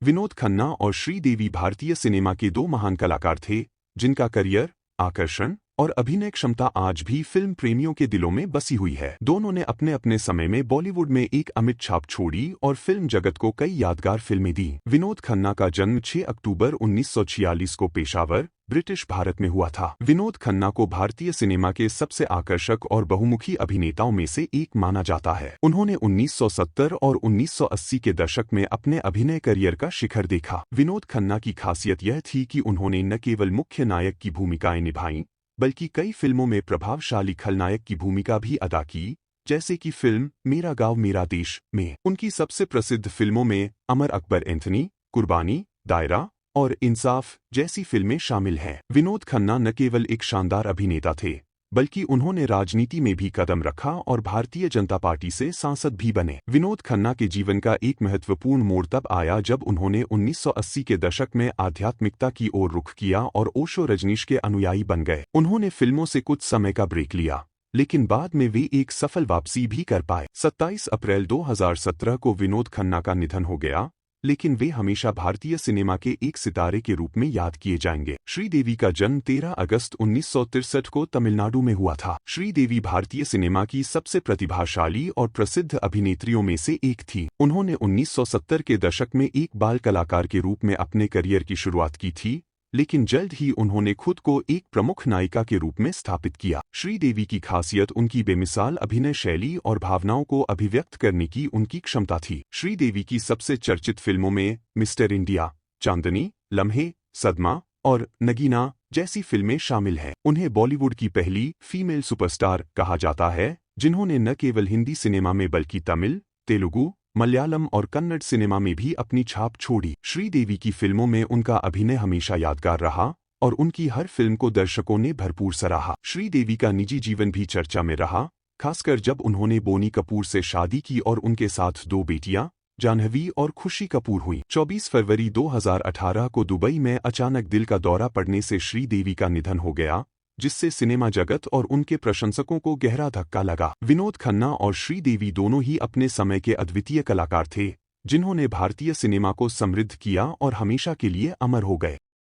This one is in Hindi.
विनोद खन्ना और श्रीदेवी भारतीय सिनेमा के दो महान कलाकार थे, जिनका करियर, आकर्षण और अभिनय क्षमता आज भी फिल्म प्रेमियों के दिलों में बसी हुई है। दोनों ने अपने अपने समय में बॉलीवुड में एक अमिट छाप छोड़ी और फिल्म जगत को कई यादगार फिल्में दी। विनोद खन्ना का जन्म 6 अक्टूबर 1946 को पेशावर, ब्रिटिश भारत में हुआ था। विनोद खन्ना को भारतीय सिनेमा के सबसे आकर्षक और बहुमुखी अभिनेताओं में से एक माना जाता है। उन्होंने 1970 और 1980 के दशक में अपने अभिनय करियर का शिखर देखा। विनोद खन्ना की खासियत यह थी कि उन्होंने न केवल मुख्य नायक की भूमिकाएं निभाईं, बल्कि कई फिल्मों में प्रभावशाली खलनायक की भूमिका भी अदा की, जैसे कि फिल्म मेरा गांव मेरा देश में। उनकी सबसे प्रसिद्ध फिल्मों में अमर अकबर एंथनी, कुर्बानी, दायरा और इंसाफ जैसी फिल्में शामिल हैं। विनोद खन्ना न केवल एक शानदार अभिनेता थे, बल्कि उन्होंने राजनीति में भी कदम रखा और भारतीय जनता पार्टी से सांसद भी बने। विनोद खन्ना के जीवन का एक महत्वपूर्ण मोड़ तब आया जब उन्होंने 1980 के दशक में आध्यात्मिकता की ओर रुख किया और ओशो रजनीश के अनुयायी बन गए। उन्होंने फिल्मों से कुछ समय का ब्रेक लिया, लेकिन बाद में वे एक सफल वापसी भी कर पाए। 27 अप्रैल 2017 को विनोद खन्ना का निधन हो गया, लेकिन वे हमेशा भारतीय सिनेमा के एक सितारे के रूप में याद किए जाएंगे। श्रीदेवी का जन्म 13 अगस्त 1963 को तमिलनाडु में हुआ था। श्रीदेवी भारतीय सिनेमा की सबसे प्रतिभाशाली और प्रसिद्ध अभिनेत्रियों में से एक थी। उन्होंने 1970 के दशक में एक बाल कलाकार के रूप में अपने करियर की शुरुआत की थी, लेकिन जल्द ही उन्होंने खुद को एक प्रमुख नायिका के रूप में स्थापित किया। श्रीदेवी की खासियत उनकी बेमिसाल अभिनय शैली और भावनाओं को अभिव्यक्त करने की उनकी क्षमता थी। श्रीदेवी की सबसे चर्चित फिल्मों में मिस्टर इंडिया, चांदनी, लम्हे, सदमा और नगीना जैसी फिल्में शामिल हैं। उन्हें बॉलीवुड की पहली फीमेल सुपरस्टार कहा जाता है, जिन्होंने न केवल हिंदी सिनेमा में बल्कि तमिल, तेलुगु, मलयालम और कन्नड़ सिनेमा में भी अपनी छाप छोड़ी। श्रीदेवी की फिल्मों में उनका अभिनय हमेशा यादगार रहा और उनकी हर फिल्म को दर्शकों ने भरपूर सराहा। श्रीदेवी का निजी जीवन भी चर्चा में रहा, खासकर जब उन्होंने बोनी कपूर से शादी की और उनके साथ दो बेटियां, जाह्नवी और खुशी कपूर हुई। 24 फरवरी 2018 को दुबई में अचानक दिल का दौरा पड़ने से श्रीदेवी का निधन हो गया, जिससे सिनेमा जगत और उनके प्रशंसकों को गहरा धक्का लगा। विनोद खन्ना और श्रीदेवी दोनों ही अपने समय के अद्वितीय कलाकार थे, जिन्होंने भारतीय सिनेमा को समृद्ध किया और हमेशा के लिए अमर हो गए।